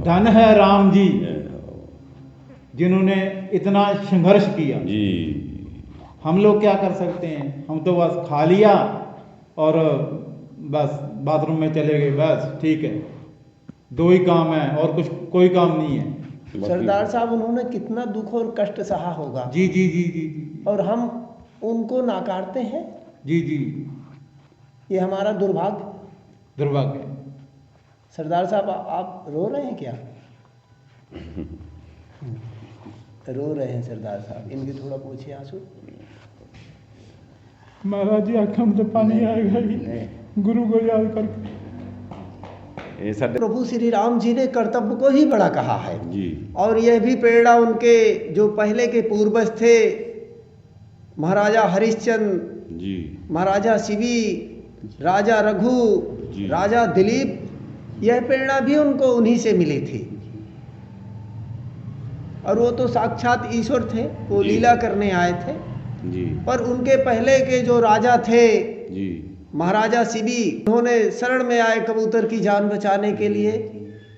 धन है राम जी जिन्होंने इतना संघर्ष किया जी। हम लोग क्या कर सकते हैं? हम तो बस खा लिया और बस बाथरूम में चले गए, बस ठीक है, दो ही काम है और कुछ कोई काम नहीं है। सरदार साहब उन्होंने कितना दुख और कष्ट सहा होगा। जी जी जी जी जी। और हम उनको नाकारते हैं। जी जी। ये हमारा दुर्भाग्य। दुर्भाग्य। सरदार साहब आप रो रहे हैं क्या? रो रहे हैं सरदार साहब, इनके थोड़ा पूछिए आंसू। महाराज जी आंखों में तो पानी आएगा ही गुरु को याद करके। प्रभु श्री राम जी ने कर्तव्य को ही बड़ा कहा है जी। और यह भी प्रेरणा उनके जो पहले के पूर्वज थे, महाराजा हरिश्चंद्र जी, महाराजा शिवी, राजा रघु, राजा दिलीप, यह प्रेरणा भी उनको उन्हीं से मिली थी। और वो तो साक्षात ईश्वर थे, वो लीला करने आए थे जी। पर उनके पहले के जो राजा थे जी, महाराजा शिवी, उन्होंने शरण में आए कबूतर की जान बचाने के लिए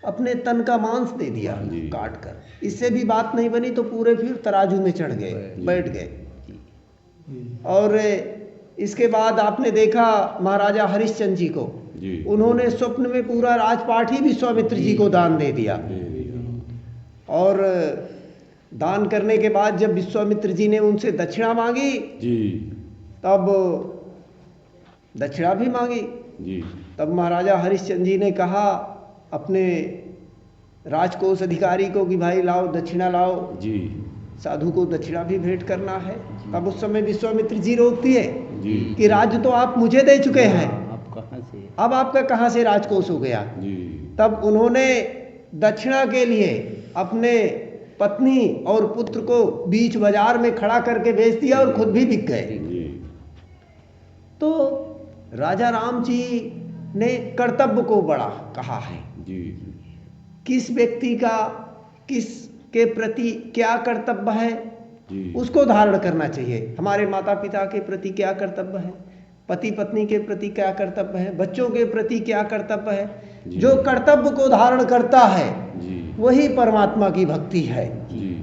अपने तन का मांस दे दिया काट कर। इससे भी बात नहीं बनी तो पूरे फिर तराजू में चढ़ गए, बैठ गए। और इसके बाद आपने देखा महाराजा हरिश्चंद्र जी को, उन्होंने स्वप्न में पूरा राजपाट ही विश्वामित्र जी को दान दे दिया। और दान करने के बाद जब विश्वामित्र जी ने उनसे दक्षिणा मांगी जी, तब दक्षिणा भी मांगी जी, तब महाराजा हरिश्चंद्र जी ने कहा अपने राजकोष अधिकारी को कि भाई लाओ दक्षिणा लाओ, जी, साधु को दक्षिणा भी भेंट करना है। तब उस समय विश्वामित्र जी रोकती है जी कि राज्य तो आप मुझे दे चुके हैं, आप कहाँ से, अब आपका कहाँ से राजकोष हो गया। जी। तब उन्होंने दक्षिणा के लिए अपने पत्नी और पुत्र को बीच बाजार में खड़ा करके बेच दिया और खुद भी बिक गए। जी। तो राजा राम जी ने कर्तव्य को बड़ा कहा है। जी। किस व्यक्ति का किस के प्रति क्या कर्तव्य है जी। उसको धारण करना चाहिए। हमारे माता पिता के प्रति क्या कर्तव्य है, पति पत्नी के प्रति क्या कर्तव्य है, बच्चों के प्रति क्या कर्तव्य है। जो कर्तव्य को धारण करता है वही परमात्मा की भक्ति है।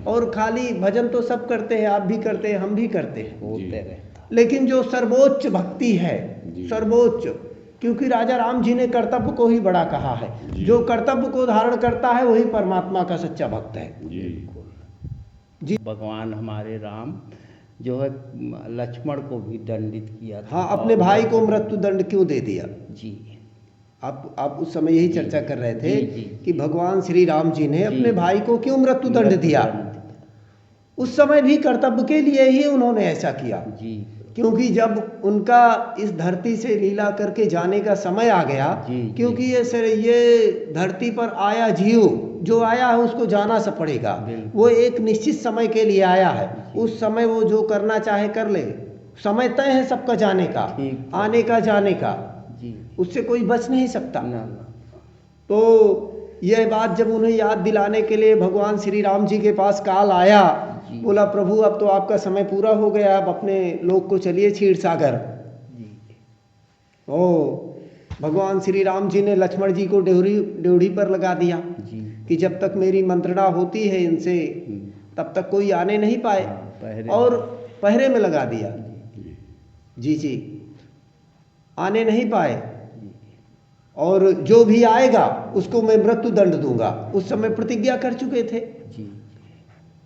और खाली भजन तो सब करते हैं, आप भी करते हैं, हम भी करते हैं, लेकिन जो सर्वोच्च भक्ति है, सर्वोच्च, क्योंकि राजा राम जी ने कर्तव्य को ही बड़ा कहा है। जो कर्तव्य को धारण करता है वही परमात्मा का सच्चा भक्त है। जी। भगवान हमारे राम जो है लक्ष्मण को भी दंडित किया था। हाँ, अपने भाई को मृत्यु दंड क्यों दे दिया? जी, आप उस समय यही चर्चा कर रहे थे जी। कि भगवान श्री राम जी ने अपने भाई को क्यों मृत्यु दंड दिया। उस समय भी कर्तव्य के लिए ही उन्होंने ऐसा किया। जी। क्योंकि जब उनका इस धरती से लीला करके जाने का समय आ गया, क्योंकि ये धरती पर आया जीव जो आया है उसको जाना सा पड़ेगा। वो एक निश्चित समय के लिए आया है, उस समय वो जो करना चाहे कर ले। समय तय है सबका जाने का, आने का, जाने का, उससे कोई बच नहीं सकता। तो यह बात जब उन्हें याद दिलाने के लिए भगवान श्री राम जी के पास काल आया, बोला प्रभु अब तो आपका समय पूरा हो गया, अब अपने लोक को चलिए क्षीर सागर। ओ भगवान श्री राम जी ने लक्ष्मण जी को ड्योढ़ी पर लगा दिया कि जब तक मेरी मंत्रणा होती है इनसे तब तक कोई आने नहीं पाए, और पहरे में लगा दिया। जी, आने नहीं पाए, और जो भी आएगा उसको मैं मृत्यु दंड दूंगा। उस समय प्रतिज्ञा कर चुके थे।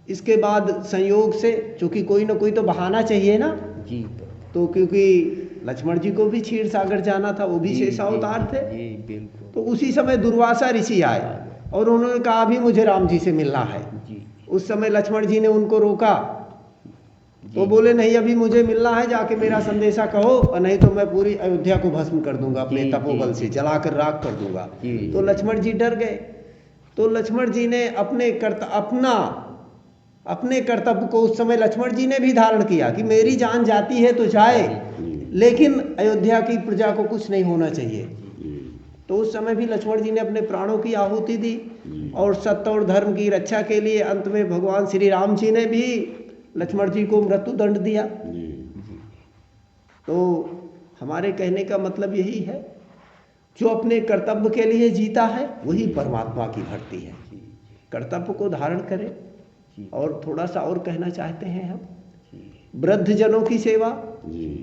इसके बाद संयोग से, चूंकि कोई ना कोई तो बहाना चाहिए ना, तो क्योंकि लक्ष्मण जी को भी क्षीर सागर जाना था, वो भी शेषावतार थे, तो उसी समय दुर्वासा ऋषि आए और उन्होंने कहा अभी मुझे राम जी से मिलना है। उस समय लक्ष्मण जी ने उनको रोका, तो बोले नहीं अभी मुझे मिलना है, जाके मेरा संदेशा कहो, और नहीं तो मैं पूरी अयोध्या को भस्म कर दूंगा, अपने तपोबल से जलाकर राख कर दूंगा। तो लक्ष्मण जी डर गए। तो लक्ष्मण जी ने अपने कर्तव्य को उस समय लक्ष्मण जी ने भी धारण किया कि मेरी जान जाती है तो जाए, लेकिन अयोध्या की प्रजा को कुछ नहीं होना चाहिए। तो उस समय भी लक्ष्मण जी ने अपने प्राणों की आहुति दी, और सत्य और धर्म की रक्षा के लिए अंत में भगवान श्री राम जी ने भी लक्ष्मण जी को मृत्यु दंड दिया। तो हमारे कहने का मतलब यही है, जो अपने कर्तव्य के लिए जीता है वही परमात्मा की भक्ति है। कर्तव्य को धारण करें। और थोड़ा सा और कहना चाहते हैं हम, वृद्धजनों की सेवा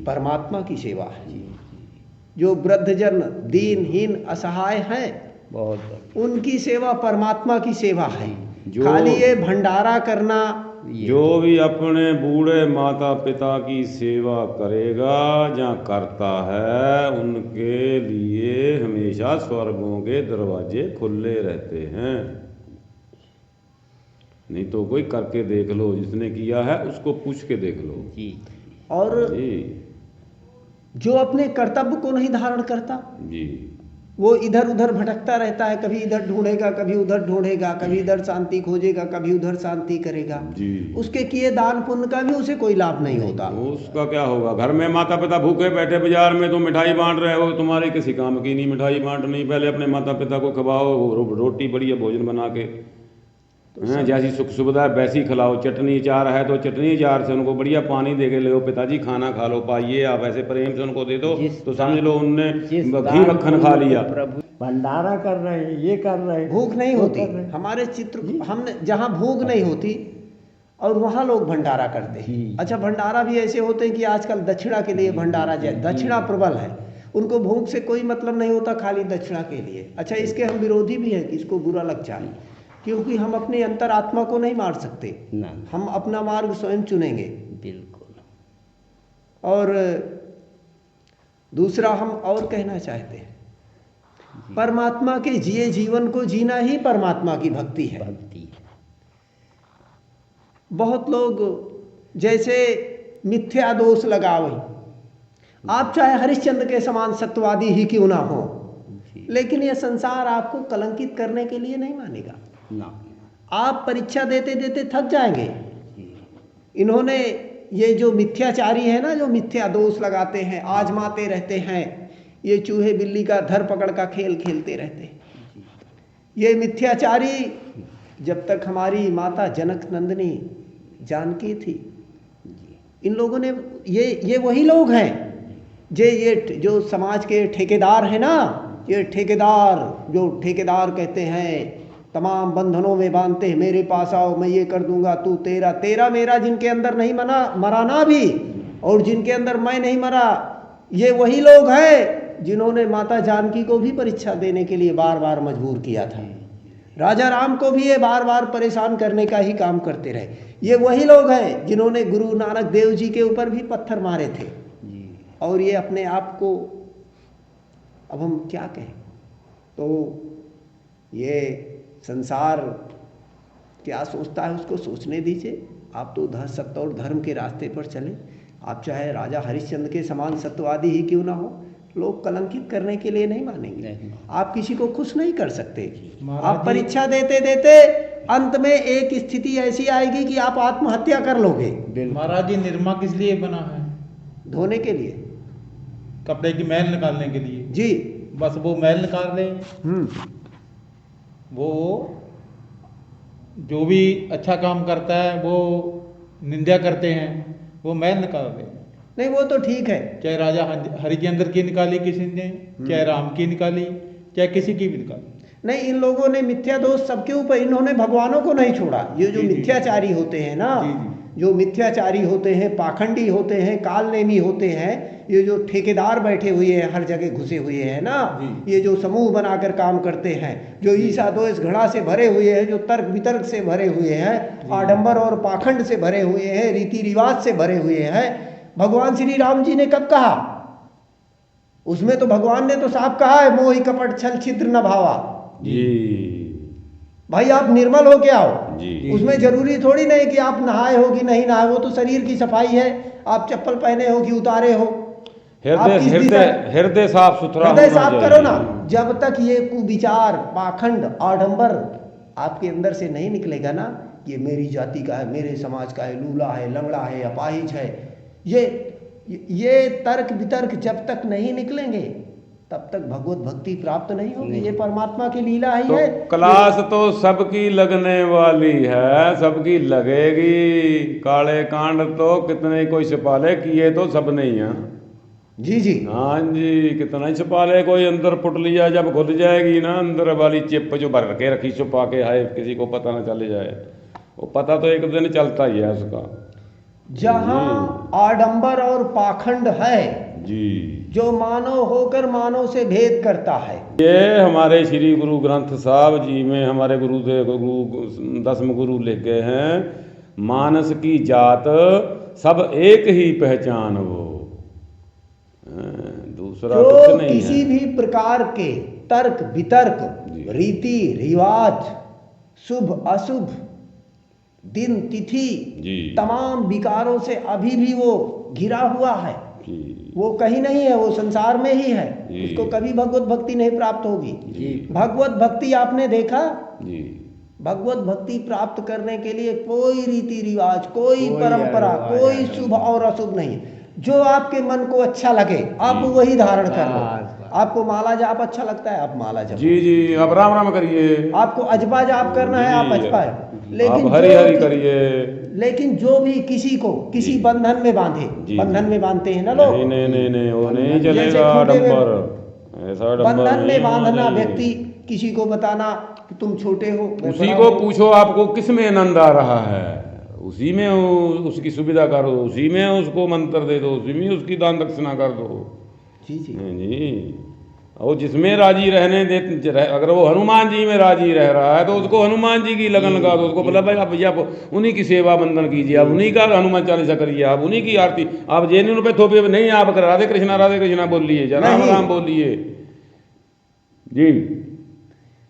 परमात्मा की सेवा है। जो वृद्धजन दीनहीन असहाय हैं, बहुत उनकी सेवा परमात्मा की सेवा है। जो खाली ये भंडारा करना, जो भी अपने बूढ़े माता पिता की सेवा करेगा या करता है, उनके लिए हमेशा स्वर्गों के दरवाजे खुले रहते हैं। नहीं तो कोई करके देख लो, जिसने किया है उसको पूछ के देख लो जी। और जी जो अपने कर्तव्य को नहीं धारण करता जी। वो इधर उधर भटकता रहता है, कभी इधर ढूंढेगा, कभी उधर ढूंढेगा, कभी इधर शांति खोजेगा, कभी उधर शांति करेगा। जी। उसके किए दान पुण्य का भी उसे कोई लाभ नहीं होता। उसका क्या होगा? घर में माता पिता भूखे बैठे, बाजार में तुम मिठाई बांट रहे हो, तुम्हारे किसी काम की नहीं मिठाई बांटनी। पहले अपने माता पिता को खवाओ, रोटी बढ़िया भोजन बना के, जैसी सुख सुविधा है वैसी खिलाओ। चटनी चार है तो चटनी चार से उनको बढ़िया पानी दे के ले, पिताजी खाना खा लो, पाइए आप, ऐसे प्रेम से उनको दे दो तो समझ लो उनने घी मक्खन खा लिया। प्रभु भंडारा कर रहे हैं, ये कर रहे हैं, भूख नहीं वो होती कर रहे हैं। हमारे चित्र, हमने जहाँ भूख नहीं होती और वहाँ लोग भंडारा करते हैं। अच्छा, भंडारा भी ऐसे होते हैं कि आजकल दक्षिणा के लिए भंडारा, दक्षिणा प्रबल है, उनको भूख से कोई मतलब नहीं होता, खाली दक्षिणा के लिए। अच्छा, इसके हम विरोधी भी हैं कि इसको बुरा लग जाए, क्योंकि हम अपने अंतरात्मा को नहीं मार सकते। हम अपना मार्ग स्वयं चुनेंगे। बिल्कुल। और दूसरा हम और कहना चाहते हैं, परमात्मा के जिए जीवन को जीना ही परमात्मा की भक्ति है। बहुत लोग जैसे मिथ्या दोष लगावे, आप चाहे हरिश्चंद्र के समान सत्यवादी ही क्यों ना हो, लेकिन यह संसार आपको कलंकित करने के लिए नहीं मानेगा ना। आप परीक्षा देते देते थक जाएंगे। इन्होंने ये जो मिथ्याचारी है ना, जो मिथ्या दोष लगाते हैं, आजमाते रहते हैं, ये चूहे बिल्ली का धर पकड़ का खेल खेलते रहते हैं। ये मिथ्याचारी जब तक हमारी माता जनक नंदिनी जानकी थी, इन लोगों ने, ये वही लोग हैं ये जो समाज के ठेकेदार हैं ना, ये ठेकेदार, जो ठेकेदार कहते हैं तमाम बंधनों में बांधते हैं, मेरे पास आओ मैं ये कर दूंगा, तू तेरा, तेरा मेरा जिनके अंदर नहीं मराना भी, और जिनके अंदर मैं नहीं मरा, ये वही लोग हैं जिन्होंने माता जानकी को भी परीक्षा देने के लिए बार बार मजबूर किया था। राजा राम को भी ये बार बार परेशान करने का ही काम करते रहे। ये वही लोग हैं जिन्होंने गुरु नानक देव जी के ऊपर भी पत्थर मारे थे। और ये अपने आप को, अब हम क्या कहें, तो ये संसार क्या सोचता है उसको सोचने दीजिए। आप तो सत्य और धर्म के रास्ते पर चले। आप चाहे राजा हरिश्चंद्र के समान सत्यवादी ही क्यों ना हो, लोग कलंकित करने के लिए नहीं मानेंगे। आप किसी को खुश नहीं कर सकते। आप परीक्षा देते देते अंत में एक स्थिति ऐसी आएगी कि आप आत्महत्या कर लोगे। महाराज जी, निरमा किस लिए बना है? धोने के लिए, कपड़े की मैल निकालने के लिए जी। बस वो मैल निकाल दें। वो जो भी अच्छा काम करता है वो निंदा करते हैं, वो मैल निकाल दें। नहीं, वो तो ठीक है। चाहे राजा हरिश्चंद्र की निकाली किसी ने, चाहे राम की निकाली, चाहे किसी की भी निकाली। नहीं, इन लोगों ने मिथ्या दोष सबके ऊपर, इन्होंने भगवानों को नहीं छोड़ा। ये जो मिथ्याचारी होते हैं ना, जो मिथ्याचारी होते हैं, पाखंडी होते हैं, कालनेमी होते हैं, ये जो ठेकेदार बैठे हुए हैं, हर जगह घुसे हुए हैं ना, ये जो समूह बनाकर काम करते हैं, जो ईसा दोष घड़ा से भरे हुए हैं, जो तर्क वितर्क से भरे हुए हैं, आडंबर और पाखंड से भरे हुए हैं, रीति रिवाज से भरे हुए हैं। भगवान श्री राम जी ने कब कहा? उसमें तो भगवान ने तो साफ कहा है, मोहि कपट छल छिद्र न भावा। जी भाई, आप निर्मल हो के आओ। जी। उसमें जरूरी थोड़ी नहीं कि आप नहाए हो कि नहीं नहाए, वो तो शरीर की सफाई है। आप चप्पल पहने हो कि उतारे हो, हृदय साफ सुथरा, हृदय साफ करो ना। जब तक ये कुविचार, पाखंड, आडंबर आपके अंदर से नहीं निकलेगा ना, ये मेरी जाति का है, मेरे समाज का है, लूला है, लंगड़ा है, अपाहिज है, ये तर्क वितर्क जब तक नहीं निकलेंगे तब तक भगवत भक्ति प्राप्त नहीं होगी। ये परमात्मा की लीला ही है। क्लास तो सबकी लगने वाली है, सबकी लगेगी। काले कांड तो कितने कोई सिपाले किए तो सब नहीं है। जी जी। हाँ जी, कितना ही छुपा ले, कोई अंदर पुट लिया, जब खुल जाएगी ना अंदर वाली चिप जो भर के रखी छुपा के, हाय किसी को पता ना चले जाए, वो पता तो एक दिन चलता ही है उसका। जहां आडंबर और पाखंड है, जी, जो मानव होकर मानव से भेद करता है। ये हमारे श्री गुरु ग्रंथ साहब जी में हमारे गुरुदेव गुरु 10वें गुरु लिख गए हैं, मानस की जात सब एक ही पहचान वो, दूसरा कुछ जो नहीं किसी है। भी प्रकार के तर्क वितर्क, जी। रीति रिवाज, शुभ अशुभ, दिन तिथि, जी। तमाम विकारों से अभी भी वो घिरा हुआ है। जी। वो कहीं नहीं है, वो संसार में ही है। जी। उसको कभी भगवत भक्ति नहीं प्राप्त होगी। जी। भगवत भक्ति आपने देखा, जी। भगवत भक्ति प्राप्त करने के लिए कोई रीति रिवाज, कोई परंपरा, कोई शुभ और अशुभ नहीं। जो आपके मन को अच्छा लगे आप वही धारण कर लो। आपको माला जाप अच्छा लगता है, आप माला जाप। जी जी, आप राम राम करिए। आपको अजपा जाप करना है, आप अजपा। लेकिन आप हरि हरि करिए। लेकिन जो भी किसी को किसी बंधन में बांधे, बंधन में बांधते हैं ना लोग, नहीं नहीं नहीं नहीं, वो नहीं जैसे चलेगा खूंटे में डंबर, ऐसा डंबर बंधन नहीं में होना बांधना, चाहिए। व्यक्ति किसी को बताना कि तुम छोटे हो, मैं उसी बड़ा को हूं। पूछो आपको किस में आनंद आ रहा है, उसी में उसकी सुविधा करो, उसी में उसको मंत्र दे दो, उसी में उसकी दान दक्षिणा कर दो। जी जी। जी, और जिसमें राजी रहने दे, अगर वो हनुमान जी में राजी रह रहा है तो उसको हनुमान जी की लगन लगा दो, उसको बोला भाई आप भैया उन्हीं की सेवा बंधन कीजिए, आप उन्हीं का हनुमान चालीसा करिए, आप उन्हीं की आरती, आप जेन रुपये थोपे नहीं, आप राधे कृष्णा बोलिए, राम नहीं। राम बोलिए। जी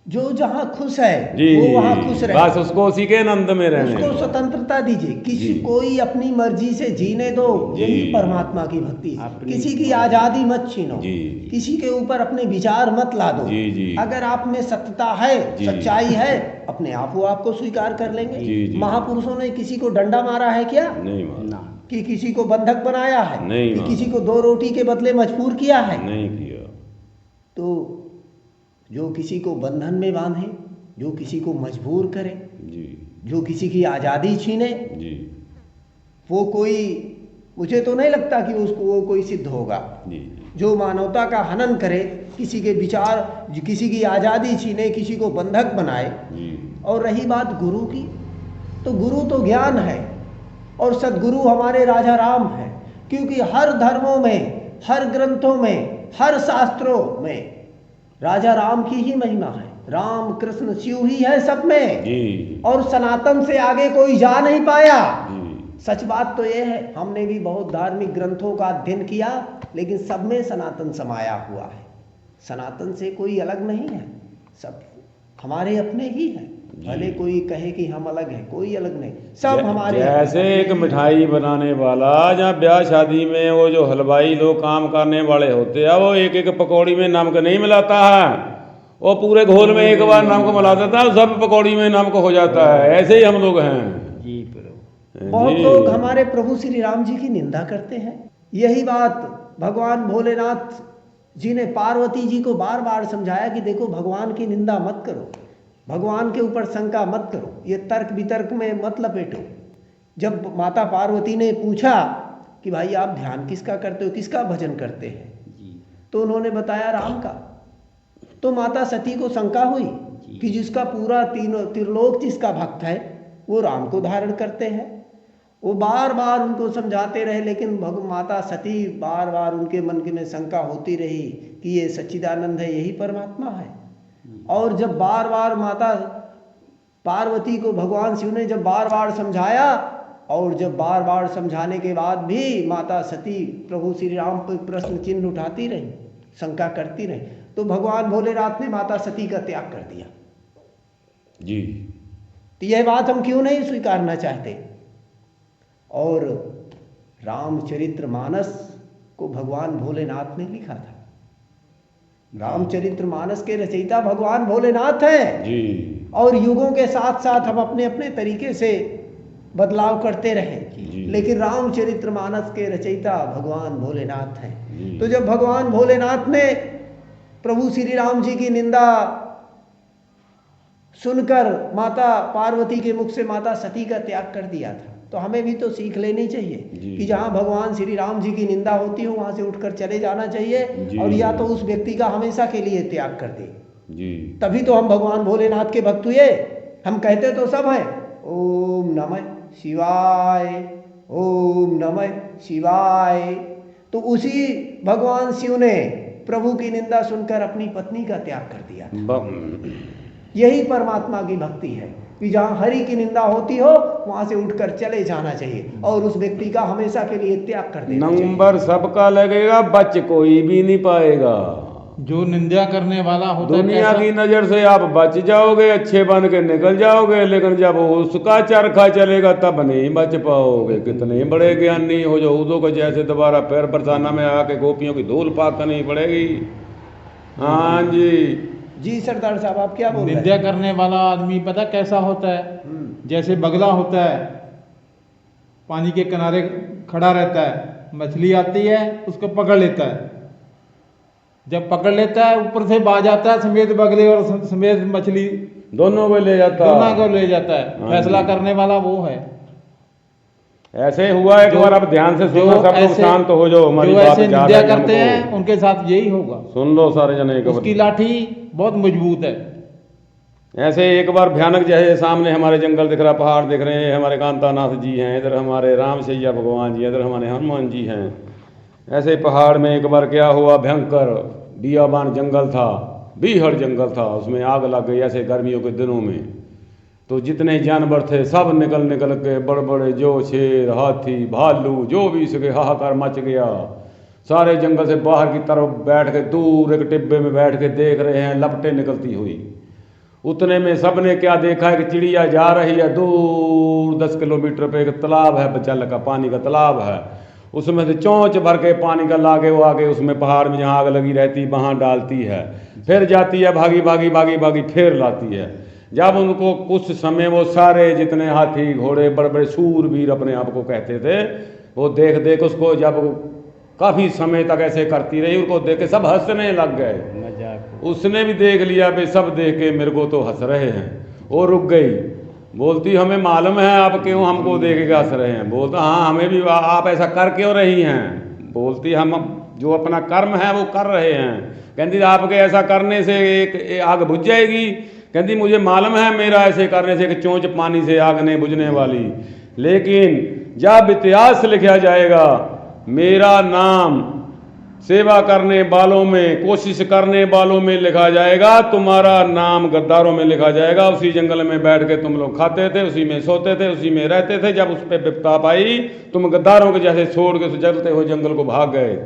जो जहां खुश है जी, वो वहां खुश रहे, बस उसको उसी के आनंद में रहने उसको दो। स्वतंत्रता दीजिए। किसी जी। कोई अपनी मर्जी से जीने दो, जी। यही परमात्मा की भक्ति। किसी की आजादी मत छीनो, जी। किसी के ऊपर अपने विचार मत ला दो। जी जी। अगर आप में सत्यता है, जी। सच्चाई है, अपने आप वो आपको स्वीकार कर लेंगे। जी जी। महापुरुषों ने किसी को डंडा मारा है क्या? नहीं मारा, कि किसी को बंधक बनाया है? नहीं कि मारा। किसी को 2 रोटी के बदले मजबूर किया है? नहीं किया। तो जो किसी को बंधन में बांधे, जो किसी को मजबूर करे, जी जो किसी की आज़ादी छीने, जी वो कोई, मुझे तो नहीं लगता कि उसको वो कोई सिद्ध होगा। जी। जो मानवता का हनन करे, किसी के विचार, किसी की आज़ादी छीने, किसी को बंधक बनाए। जी। और रही बात गुरु की, तो गुरु तो ज्ञान है, और सदगुरु हमारे राजा राम है। क्योंकि हर धर्मों में, हर ग्रंथों में, हर शास्त्रों में राजा राम की ही महिमा है। राम कृष्ण शिव ही है सब में। जी। और सनातन से आगे कोई जा नहीं पाया। जी। सच बात तो यह है, हमने भी बहुत धार्मिक ग्रंथों का अध्ययन किया, लेकिन सब में सनातन समाया हुआ है। सनातन से कोई अलग नहीं है, सब हमारे अपने ही हैं। भले कोई कहे कि हम अलग हैं, कोई अलग नहीं, सब हमारे जैसे एक मिठाई बनाने वाला, जहाँ ब्याह शादी में वो जो हलवाई लोग काम करने वाले होते हैं, वो एक एक पकौड़ी में नमक नहीं मिलाता है, वो पूरे घोल में एक बार नमक मिला देता है, सब पकौड़ी में नमक हो जाता है। ऐसे ही हम लोग हैं। जी प्रभु। बहुत लोग हमारे प्रभु श्री राम जी की निंदा करते हैं। यही बात भगवान भोलेनाथ जी ने पार्वती जी को बार बार समझाया कि देखो, भगवान की निंदा मत करो, भगवान के ऊपर शंका मत करो, ये तर्क वितर्क में मत लपेटो। जब माता पार्वती ने पूछा कि भाई आप ध्यान किसका करते हो, किसका भजन करते हैं, तो उन्होंने बताया राम का। तो माता सती को शंका हुई कि जिसका पूरा त्रिलोक जिसका भक्त है वो राम को धारण करते हैं। वो बार बार उनको समझाते रहे, लेकिन माता सती बार बार उनके मन के में शंका होती रही कि ये सच्चिदानंद है, यही परमात्मा है। और जब बार बार माता पार्वती को भगवान शिव ने जब बार बार समझाया, और जब बार बार समझाने के बाद भी माता सती प्रभु श्री राम पर प्रश्न चिन्ह उठाती रही, शंका करती रही, तो भगवान भोलेनाथ ने माता सती का त्याग कर दिया। जी। तो यह बात हम क्यों नहीं स्वीकारना चाहते। और रामचरितमानस को भगवान भोलेनाथ ने लिखा था। रामचरितमानस के रचयिता भगवान भोलेनाथ हैं। जी। और युगों के साथ साथ हम अपने अपने तरीके से बदलाव करते रहे, लेकिन रामचरितमानस के रचयिता भगवान भोलेनाथ हैं। तो जब भगवान भोलेनाथ ने प्रभु श्री राम जी की निंदा सुनकर माता पार्वती के मुख से माता सती का त्याग कर दिया था, तो हमें भी तो सीख लेनी चाहिए जी। कि जहाँ भगवान श्री राम जी की निंदा होती हो वहाँ से उठकर चले जाना चाहिए, जी। और या तो उस व्यक्ति का हमेशा के लिए त्याग कर दे। जी। तभी तो हम भगवान भोलेनाथ के भक्त हुए। हम कहते तो सब हैं ओम नमः शिवाय, ओम नमः शिवाय। तो उसी भगवान शिव ने प्रभु की निंदा सुनकर अपनी पत्नी का त्याग कर दिया था। यही परमात्मा की भक्ति है कि जहाँ हरि की निंदा होती हो वहाँ से उठकर चले जाना चाहिए और उस व्यक्ति का हमेशा के लिए त्याग कर देना चाहिए। नंबर सबका लगेगा, बच कोई भी नहीं पाएगा। जो निंदा करने वाला होता है दुनिया कैसा? की नजर से आप बच जाओगे, अच्छे बन के निकल जाओगे, लेकिन जब उसका चरखा चलेगा तब नहीं बच पाओगे। कितने बड़े ज्ञानी हो जो उदो को जैसे दोबारा पैर बरसाना में आके गोपियों की धूल पाक करनी पड़ेगी। हाँ जी। जी सरदार साहब, आप क्या बोल रहे निंदा हैं? करने वाला आदमी पता कैसा होता है? जैसे बगला होता है, पानी के किनारे खड़ा रहता है, मछली आती है उसको पकड़ लेता है। जब पकड़ लेता है ऊपर से बाज आता है समेत बगले और समेत मछली, दोनों को ले जाता। दोनों को ले जाता है। हाँ फैसला जी। करने वाला वो है। ऐसे हुआ एक बार, अब ध्यान से सुनो, सब लोग शांत हो जाओ, हमारी जो बात ऐसे जा निंदा रही है करते हैं हमको। उनके साथ यही होगा। सुन लो सारे जने एक उसकी बार। लाठी बहुत मजबूत है। ऐसे एक बार भयानक, जैसे सामने हमारे जंगल दिख रहा, पहाड़ दिख रहे हैं, हमारे कांतानाथ जी हैं, इधर हमारे राम सैया भगवान जी, इधर हमारे हनुमान जी हैं। ऐसे पहाड़ में एक बार क्या हुआ, भयंकर बियाबान जंगल था, बीहड़ जंगल था, उसमें आग लग गई ऐसे गर्मियों के दिनों में। तो जितने जानवर थे सब निकल निकल के, बड़े बड़े जो शेर, हाथी, भालू, जो भी सके, हाहाकार मच गया। सारे जंगल से बाहर की तरफ बैठ के, दूर एक टिब्बे में बैठ के देख रहे हैं लपटें निकलती हुई। उतने में सबने क्या देखा है कि चिड़िया जा रही है, दूर 10 किलोमीटर पे एक तालाब है, बचल का पानी का तालाब है, उसमें से चोंच भर के पानी का लागे वो आगे उसमें पहाड़ में जहाँ आग लगी रहती वहाँ डालती है, फिर जाती है भागी भागी भागी भागी, फिर लाती है। जब उनको कुछ समय, वो सारे जितने हाथी घोड़े बड़े बड़े शूरवीर अपने आप को कहते थे, वो देख देख उसको, जब काफ़ी समय तक ऐसे करती रही, उनको देख के सब हंसने लग गए। मजाक। उसने भी देख लिया, भाई सब देख के मेरे को तो हंस रहे हैं। वो रुक गई, बोलती हमें मालूम है आप क्यों हमको देख के हंस रहे हैं। बोलता हाँ हमें भी, आप ऐसा कर क्यों रही हैं। बोलती हम जो अपना कर्म है वो कर रहे हैं। कहती आपके ऐसा करने से एक आग बुझ जाएगी। कहती मुझे मालूम है मेरा ऐसे करने से एक चोंच पानी से आग नहीं बुझने वाली, लेकिन जब इतिहास लिखा जाएगा, मेरा नाम सेवा करने वालों में, कोशिश करने वालों में लिखा जाएगा, तुम्हारा नाम गद्दारों में लिखा जाएगा। उसी जंगल में बैठ के तुम लोग खाते थे, उसी में सोते थे, उसी में रहते थे। जब उस पर विपदा आई, तुम गद्दारों के जैसे छोड़ के जलते हुए जंगल को भाग गए।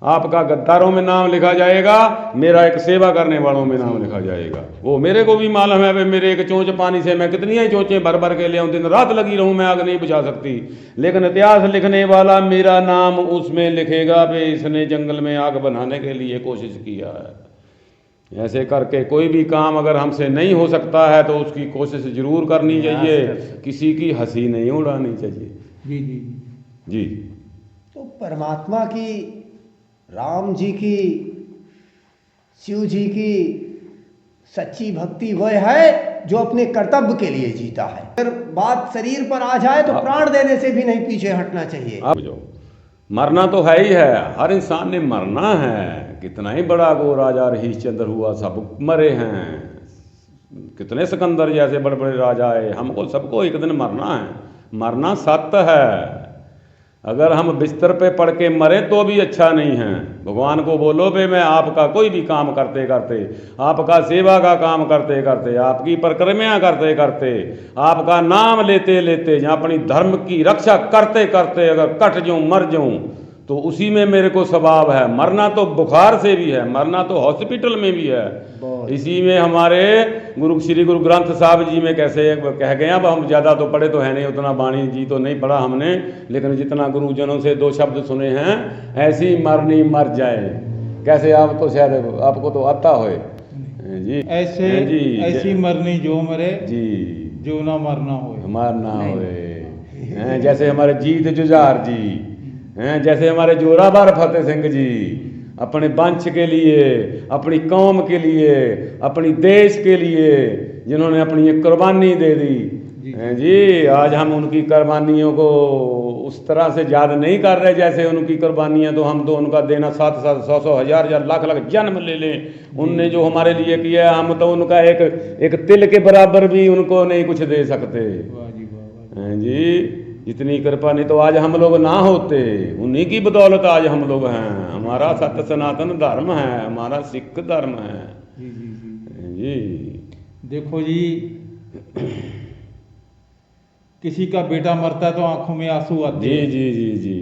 आपका गद्दारों में नाम लिखा जाएगा, मेरा एक सेवा करने वालों में नाम लिखा जाएगा। वो मेरे को भी मालूम है, मेरे एक चोंच पानी से मैं कितनी ही चोंचें भर भर के ले आऊँ, दिन रात लगी रहूँ, मैं आग नहीं बुझा सकती, लेकिन इतिहास लिखने वाला मेरा नाम उसमें लिखेगा भाई इसने जंगल में आग बनाने के लिए कोशिश किया है। ऐसे करके कोई भी काम अगर हमसे नहीं हो सकता है तो उसकी कोशिश जरूर करनी चाहिए, किसी की हंसी नहीं उड़ानी चाहिए। जी जी जी। तो परमात्मा की, राम जी की, शिव जी की सच्ची भक्ति वह है जो अपने कर्तव्य के लिए जीता है। अगर बात शरीर पर आ जाए तो प्राण देने से भी नहीं पीछे हटना चाहिए। अब जो मरना तो है ही है, हर इंसान ने मरना है। कितना ही बड़ा वो राजा हरिश्चंद्र हुआ, सब मरे हैं। कितने सिकंदर जैसे बड़े बड़े राजा आए, हमको सबको एक दिन मरना है। मरना सत्य है। अगर हम बिस्तर पे पड़ के मरे तो भी अच्छा नहीं है। भगवान को बोलो भाई मैं आपका कोई भी काम करते करते, आपका सेवा का काम करते करते, आपकी परिक्रमा करते करते, आपका नाम लेते लेते, या अपनी धर्म की रक्षा करते करते अगर कट जाऊं, मर जाऊं, तो उसी में मेरे को स्वभाव है। मरना तो बुखार से भी है, मरना तो हॉस्पिटल में भी है। इसी में हमारे श्री गुरु ग्रंथ साहब जी में कैसे कह गए। अब हम ज़्यादा तो पढ़े तो है नहीं, उतना बाणी जी तो नहीं पढ़ा हमने, लेकिन जितना गुरुजनों से 2 शब्द सुने हैं, ऐसी मरनी मर जाए। कैसे आप तो शायद आपको तो आता होए जी। ऐसे जी ऐसी मरनी जो मरे जी, जो ना मरना हो। मरना होए। जैसे हमारे जीत जुझार जी हैं, जैसे हमारे जोरावर फतेह सिंह जी अपने वंश के लिए, अपनी कौम के लिए, अपनी देश के लिए जिन्होंने अपनी एक कुर्बानी दे दी। हैं जी। आज हम उनकी कुर्बानियों को उस तरह से याद नहीं कर रहे जैसे उनकी कुर्बानियां, तो हम तो उनका देना 7-7, 100-100, हजार-हजार, लाख-लाख जन्म ले लें, उनने जो हमारे लिए किया, हम तो उनका एक तिल के बराबर भी उनको नहीं कुछ दे सकते। वाह जी वाह। हैं जी, जितनी कृपा नहीं तो आज हम लोग ना होते, उन्हीं की बदौलत आज हम लोग हैं। हमारा सत्य सनातन धर्म है, हमारा सिख धर्म है। जी जी जी। हैं जी, देखो जी, किसी का बेटा मरता है तो आंखों में आंसू आते जी हैं। जी जी जी।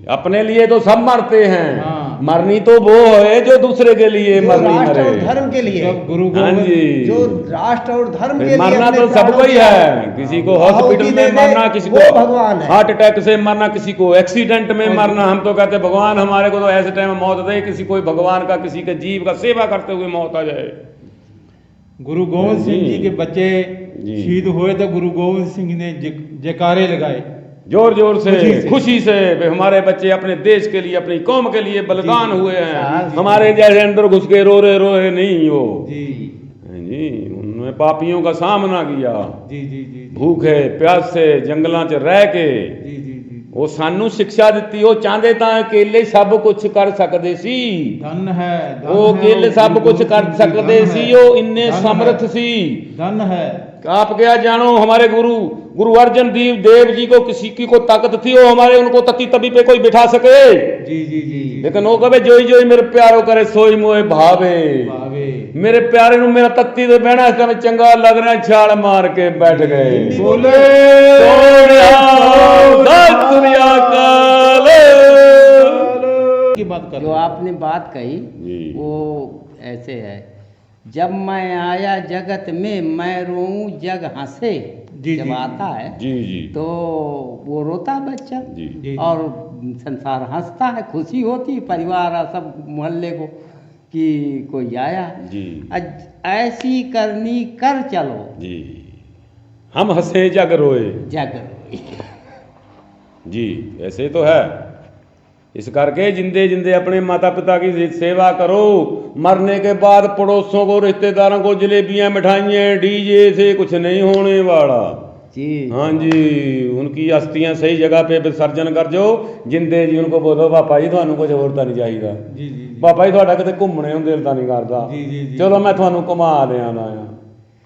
अपने लिए तो सब मरते हैं, हाँ। मरनी तो वो है जो दूसरे के लिए जो मरनी राष्ट्र और मरे। धर्म के लिए, जब गुरु हाँ गोविंद जी, जो राष्ट्र और धर्म के लिए मरना अपने तो प्राणों सबको ही की है, किसी को हॉस्पिटल आहुति में दे दे, मरना, किसी वो को भगवान है। हार्ट अटैक से मरना, किसी को एक्सीडेंट में और- मरना। हम तो कहते भगवान हमारे को तो ऐसे टाइम में मौत दे, किसी कोई भगवान का, किसी के जीव का सेवा करते हुए मौत आ जाए। गुरु गोविंद सिंह जी के बच्चे जी। शहीद हुए तो गुरु गोविंद सिंह ने जयकारे लगाए जोर जोर से, खुशी से। खुशी से वे हमारे बच्चे अपने देश के लिए, अपनी कौम के लिए बलिदान जी, हुए हैं। जी, जी, हमारे जैसे अंदर घुस के रो रहे नहीं हो। जी जी, उन्होंने पापियों का सामना किया, जी जी जी भूखे प्यासे जंगलों च रह के जी जी जी। ਉਹ ਸਾਨੂੰ ਸਿੱਖਿਆ ਦਿੱਤੀ। ਉਹ ਚਾਹੁੰਦੇ ਤਾਂ ਅਕੇਲੇ ਸਭ ਕੁਝ ਕਰ ਸਕਦੇ ਸੀ, धन है धन ਉਹ है, ਅਕੇਲੇ ਸਭ गुरु ਕੁਝ गोविंद ਕਰ सिंह जी, ਸਕਦੇ धन ਸੀ, है, ਉਹ ਇੰਨੇ धन ਸਮਰथ है, ਸੀ। धन है। आप क्या जानो, हमारे गुरु अर्जन देव जी को किसी की को ताकत थी, वो हमारे उनको तती तबी पे कोई बिठा सके, जी जी जी जी। लेकिन वो कहे जोई जोई मेरे प्यारो करे सोई मोए भावे। भावे। मेरे प्यारे नु मेरा तत्ती तो बहना इस समय चंगा लग रहा है, छाल मार के बैठ गए। बोले सोनिया सत श्री अकाल। की बात कर जो आपने बात कही जी। वो ऐसे है, जब मैं आया जगत में मैं रोऊं जग हंसे। जी, जब जी, आता है जी जी तो वो रोता बच्चा, जी जी। और संसार हंसता है, खुशी होती परिवार और सब मोहल्ले को कि कोई आया। जी ऐसी करनी कर चलो जी, हम हंसे जग रोए। जग जी, ऐसे तो है। इस करके जिंदे जिंदे अपने माता पिता की सेवा करो, मरने के बाद पड़ोसों को, रिश्तेदारों को जलेबियां मिठाइयाँ डीजे से कुछ नहीं होने वाला। जी हाँ जी, उनकी अस्थियां सही जगह पे विसर्जन कर जो। जिंदे जी उनको बोलो पापा जी थानू कुछ होर तो नहीं चाहिए, जी जी जी। पापा जी ਤੁਹਾਡਾ ਕਿਤੇ ਘੁੰਮਣੇ ਨੂੰ ਦਿਲ ਤਾਂ ਨਹੀਂ ਕਰਦਾ, ਜੀ, ਜੀ, ਜੀ। ਚਲੋ ਮੈਂ ਤੁਹਾਨੂੰ ਘੁਮਾ ਲਿਆਣਾ ਆ।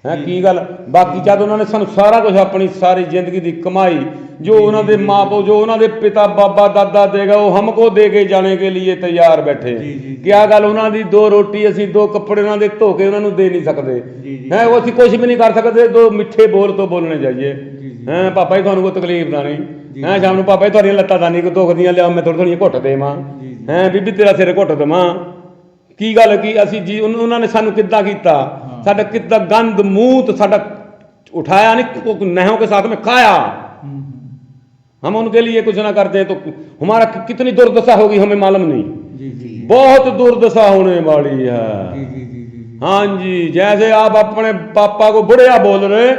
ਹੈ ਕੀ ਗੱਲ, ਬਾਕੀ ਜਦ ਉਹਨਾਂ ਨੇ ਸਾਨੂੰ ਸਾਰਾ ਕੁਝ ਆਪਣੀ ਸਾਰੀ ਜ਼ਿੰਦਗੀ ਦੀ ਕਮਾਈ जो उन्होंने माँ बाप, जो उन्होंने पिता बाबा दादा देगा, वो हमको दे के जाने के लिए तैयार बैठे। जी, जी, क्या गल, उन्होंने दो रोटी असी दो कपड़े उन्होंने धो के उन्होंने दे नहीं सकते जी, जी। हैं, वो असी कुछ भी नहीं कर सकते। दो मिठे बोल तो बोलने चाहिए जी, जी। हैं, पापा जी थानू कोई तकलीफ ना नहीं जी, हैं, शाम को पापा जी थोड़ियां लत्तां तां नहीं दुखदियां, लिया मैं थोड़ी थोड़ी घुट देवां जी, जी। हैं, बीबी तेरा सिर घुट देवां। की गल की असी जी उन्होंने सानू किद्दां कीता, साडा किद्दां गंद मूत साडा उठाया नहीं, नहों के साथ में खाया। हम उनके लिए कुछ ना करते हैं तो हमारा कितनी दुर्दशा होगी हमें मालूम नहीं। जी जी बहुत दुर्दशा होने वाली है। जी जी जी जी। हाँ जी, जैसे आप अपने पापा को बुढ़िया बोल रहे,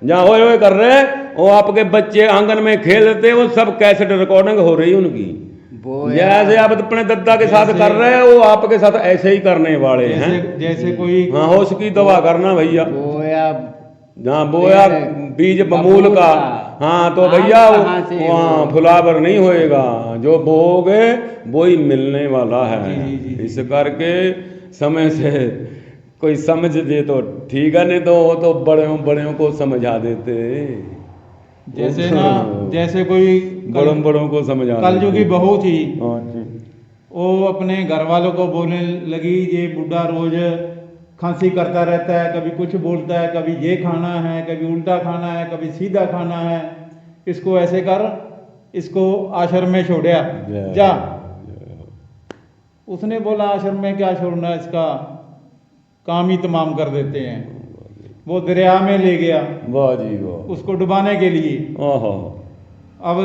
जहाँ होए होए कर रहे, वो आपके बच्चे आंगन में खेलते, वो सब कैसेट रिकॉर्डिंग हो रही उनकी। जैसे आप अपने दद्दा के साथ कर रहे हैं, वो आपके साथ ऐसे ही करने वाले हैं। जैसे कोई हाँ, होश की दवा करना भैया, बोया जहाँ बोया बीज बमूल का, हाँ तो भैया वहाँ फुलावर नहीं होएगा, जो बोओगे वो ही मिलने वाला है। जी, जी, जी। इस करके समय से कोई समझ दे तो ठीक है, नहीं तो वो तो बड़ों को समझा देते। जैसे ना, जैसे कोई बड़ों को समझा कल जो की बहू थी, हाँ जी, वो अपने घर वालों को बोलने लगी, ये बुढ़ा रोज खांसी करता रहता है, कभी कुछ बोलता है, कभी ये खाना है, कभी उल्टा खाना है, कभी सीधा खाना है, इसको ऐसे कर, इसको आश्रम में छोड़या जा। उसने बोला आश्रम में क्या छोड़ना, इसका काम ही तमाम कर देते हैं। वो दरिया में ले गया वाह जी वाह, उसको डुबाने के लिए। ओहो, अब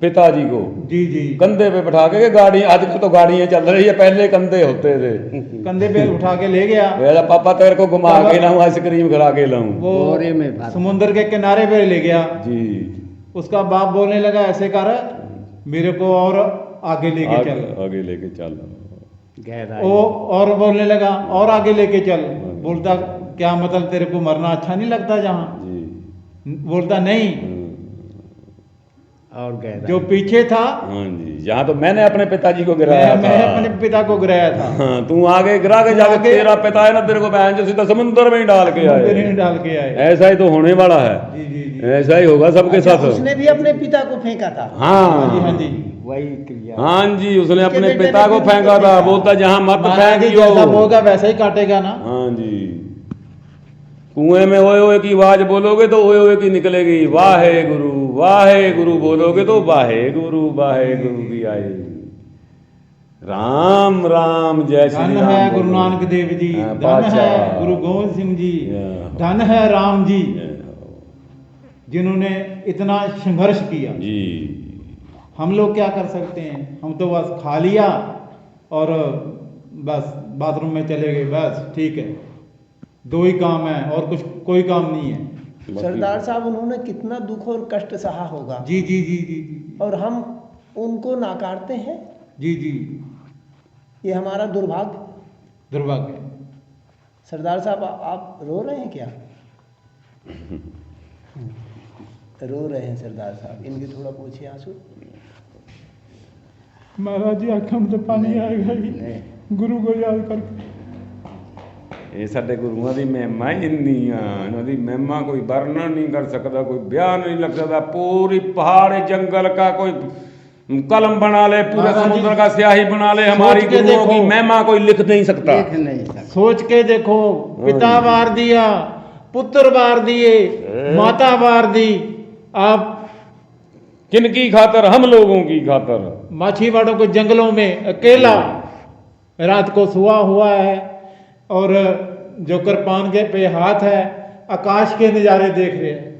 पिताजी को जी जी कंधे पे बैठा के, गाड़ी आजकल तो गाड़ियां चल रही है, पहले कंधे होते थे। कंधे पे उठा के ले गया, मेरा पापा तेरे को घुमा के लाऊं, आइसक्रीम खिला के लाऊं। वो बोरे में भर। समुद्र के किनारे पे ले गया। जी, उसका बाप बोलने लगा ऐसे कर, मेरे को और आगे लेके चल। आगे लेके चल। गहरा वो और बोलने लगा और आगे लेके चल। बोलता क्या मतलब, तेरे को मरना अच्छा नहीं लगता जहाँ? जी बोलता नहीं, और गहरा जो पीछे था हाँ जी, यहाँ तो मैंने अपने पिताजी को गिराया मैं था। अपने पिता को गिराया था, हाँ, तू आगे गिरा के जाके आगे- तेरा पिता है ना, तेरे को बहन जो सीधा समुद्र में ही डाल के मंदिर आए। में डाल के आए। ऐसा ही तो होने वाला है, जी जी जी ऐसा ही होगा सबके अच्छा, साथ। उसने भी अपने पिता को फेंका था। हाँ जी हाँ हाँ जी। वही क्रिया। हाँ जी, उसने उसके अपने बेटे ने पिता को भी फेंका उसको था, फेंका। बोलता जहाँ मत महाराज जी जैसा फेंकियो। बोगा वैसा ही काटेगा ना। हाँ जी, कुएं में ओए ओए की आवाज बोलोगे तो ओए ओए की निकलेगी, वाहे गुरु बोलोगे तो वाहे गुरु की आएगी। राम राम जय श्री धन राम है बोलो। गुरु नानक देव जी, हाँ, धन बादशाह। है गुरु गोविंद सिंह जी, या। धन है राम जी, जय जिन्होंने इतना संघर्ष किया। जी। हम लोग क्या कर सकते हैं, हम तो बस खा लिया और बस बाथरूम में चले गए, बस ठीक है। दो ही काम है और कुछ कोई काम नहीं है। सरदार साहब, उन्होंने कितना दुख और कष्ट सहा होगा, जी जी जी जी जी और हम उनको नाकारते हैं। जी जी, ये हमारा दुर्भाग्य। दुर्भाग्य। सरदार साहब, आप रो रहे हैं क्या? रो रहे हैं सरदार साहब, इनके थोड़ा पूछिए आंसू। महाराज जी आंखों में तो पानी आएगा ही गुरु को याद करके। ਇਹ ਸਾਡੇ ਗੁਰੂਆਂ ਦੀ ਮਹਿਮਾ ਹੀ ਇੰਨੀ ਆ, ਇਹਨਾਂ ਦੀ ਮਹਿਮਾ ਕੋਈ ਵਰਣਨ ਨਹੀਂ ਕਰ ਸਕਦਾ, ਕੋਈ ਬਿਆਨ नहीं लग सकता। पूरी पहाड़ जंगल का कोई कलम बना ले, पूरे महाराज जी, समुद्र का स्याही बना ले, हमारी सोच के गुरुओं की देखो। महिमा कोई लिख नहीं सकता। देख नहीं सकते। सोच के देखो, पिता वार दिया, पुत्र वार दिए, माता वार दी, आप किनकी खातर? हम लोगों की खातर। माछीवाड़ों के जंगलों में अकेला रात को सोया हुआ है, और जो कृपान के पे हाथ है, आकाश के नज़ारे देख रहे हैं।